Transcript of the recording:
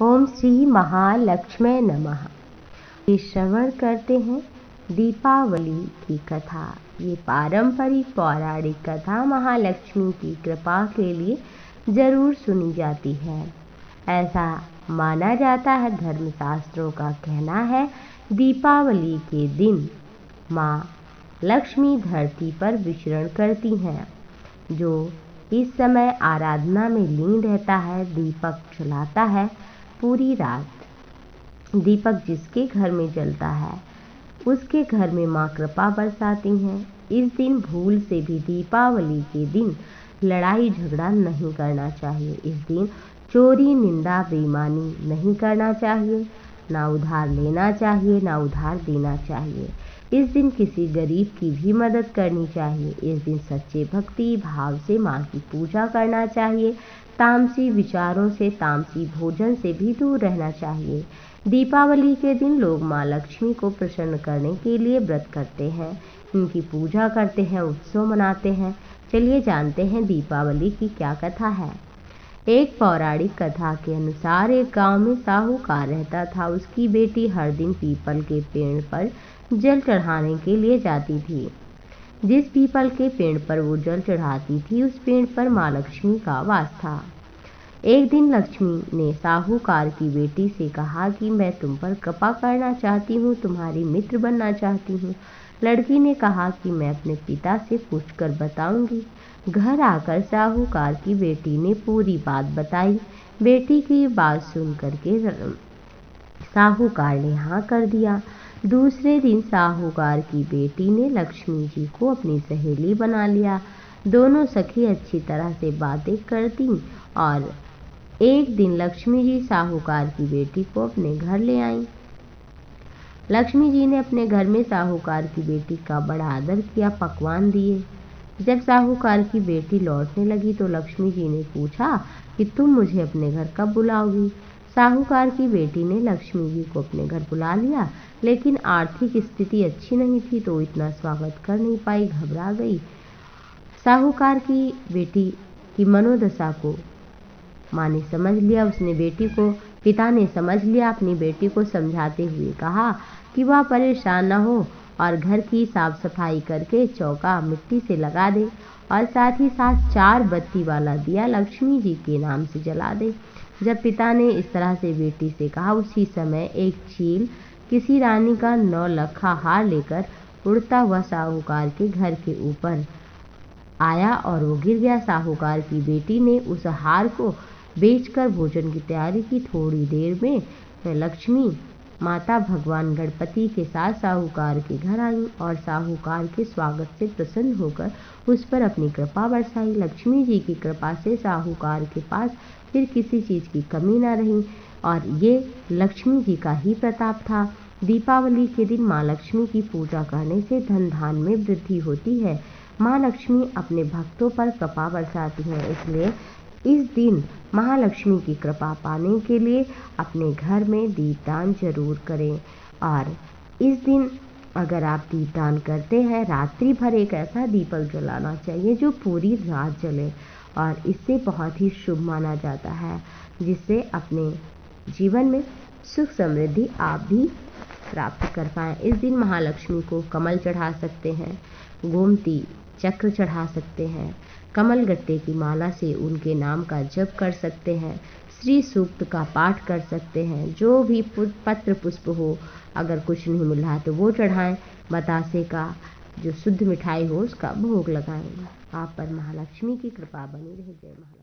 ओम श्री महालक्ष्मी नमः। ये श्रवण करते हैं दीपावली की कथा। ये पारंपरिक पौराणिक कथा महालक्ष्मी की कृपा के लिए जरूर सुनी जाती है। ऐसा माना जाता है, धर्मशास्त्रों का कहना है, दीपावली के दिन माँ लक्ष्मी धरती पर विचरण करती हैं। जो इस समय आराधना में लीन रहता है, दीपक जलाता है पूरी रात। दीपक जिसके घर में जलता है उसके घर में माँ कृपा बरसाती हैं। इस दिन भूल से भी दीपावली के दिन लड़ाई झगड़ा नहीं करना चाहिए। इस दिन चोरी, निंदा, बेईमानी नहीं करना चाहिए। ना उधार लेना चाहिए, ना उधार देना चाहिए। इस दिन किसी गरीब की भी मदद करनी चाहिए। इस दिन सच्चे भक्ति भाव से माँ की पूजा करना चाहिए। तामसी विचारों से, तामसी भोजन से भी दूर रहना चाहिए। दीपावली के दिन लोग माँ लक्ष्मी को प्रसन्न करने के लिए व्रत करते हैं, इनकी पूजा करते हैं, उत्सव मनाते हैं। चलिए जानते हैं दीपावली की क्या कथा है। एक पौराणिक कथा के अनुसार एक गांव में साहूकार रहता था। उसकी बेटी हर दिन पीपल के पेड़ पर जल चढ़ाने के लिए जाती थी। जिस पीपल के पेड़ पर वो जल चढ़ाती थी, उस पेड़ पर माँ लक्ष्मी का वास था। एक दिन लक्ष्मी ने साहूकार की बेटी से कहा कि मैं तुम पर कृपा करना चाहती हूँ, तुम्हारी मित्र बनना चाहती हूँ। लड़की ने कहा कि मैं अपने पिता से पूछकर बताऊंगी। घर आकर साहूकार की बेटी ने पूरी बात बताई। बेटी की बात सुन करके साहूकार ने हाँ कर दिया। दूसरे दिन साहूकार की बेटी ने लक्ष्मी जी को अपनी सहेली बना लिया। दोनों सखी अच्छी तरह से बातें करती और एक दिन लक्ष्मी जी साहूकार की बेटी को अपने घर ले आईं। लक्ष्मी जी ने अपने घर में साहूकार की बेटी का बड़ा आदर किया, पकवान दिए। जब साहूकार की बेटी लौटने लगी तो लक्ष्मी जी ने पूछा कि तुम मुझे अपने घर कब बुलाओगी। साहूकार की बेटी ने लक्ष्मी जी को अपने घर बुला लिया, लेकिन आर्थिक स्थिति अच्छी नहीं थी तो इतना स्वागत कर नहीं पाई, घबरा गई। साहूकार की बेटी की मनोदशा को माँ ने समझ लिया। पिता ने समझ लिया। अपनी बेटी को समझाते हुए कहा कि वह परेशान न हो और घर की साफ सफाई करके चौका मिट्टी से लगा दे और साथ ही साथ 4 बत्ती वाला दिया लक्ष्मी जी के नाम से जला दे। जब पिता ने इस तरह से बेटी से कहा, उसी समय एक चील किसी रानी का 9 लखा हार लेकर उड़ता हुआ साहूकार के घर के ऊपर आया और वो गिर गया। साहूकार की बेटी ने उस हार को बेचकर भोजन की तैयारी की। थोड़ी देर में लक्ष्मी माता भगवान गणपति के साथ साहूकार के घर आई और साहूकार के स्वागत से प्रसन्न होकर उस पर अपनी कृपा बरसाई। लक्ष्मी जी की कृपा से साहूकार के पास फिर किसी चीज की कमी न रही और ये लक्ष्मी जी का ही प्रताप था। दीपावली के दिन माँ लक्ष्मी की पूजा करने से धन धान में वृद्धि होती है। माँ लक्ष्मी अपने भक्तों पर कृपा बरसाती हैं, इसलिए इस दिन महालक्ष्मी की कृपा पाने के लिए अपने घर में दीपदान जरूर करें। और इस दिन अगर आप दीपदान करते हैं, रात्रि भर एक ऐसा दीपक जलाना चाहिए जो पूरी रात जले और इससे बहुत ही शुभ माना जाता है, जिससे अपने जीवन में सुख समृद्धि आप भी प्राप्त कर पाएं। इस दिन महालक्ष्मी को कमल चढ़ा सकते हैं, गोमती चक्र चढ़ा सकते हैं, कमल गट्टे की माला से उनके नाम का जप कर सकते हैं, श्री सूक्त का पाठ कर सकते हैं। जो भी पत्र पुष्प हो, अगर कुछ नहीं मिल रहा तो वो चढ़ाएं। बतासे का जो शुद्ध मिठाई हो उसका भोग लगाएं। आप पर महालक्ष्मी की कृपा बनी रहे। जय महालक्ष्मी।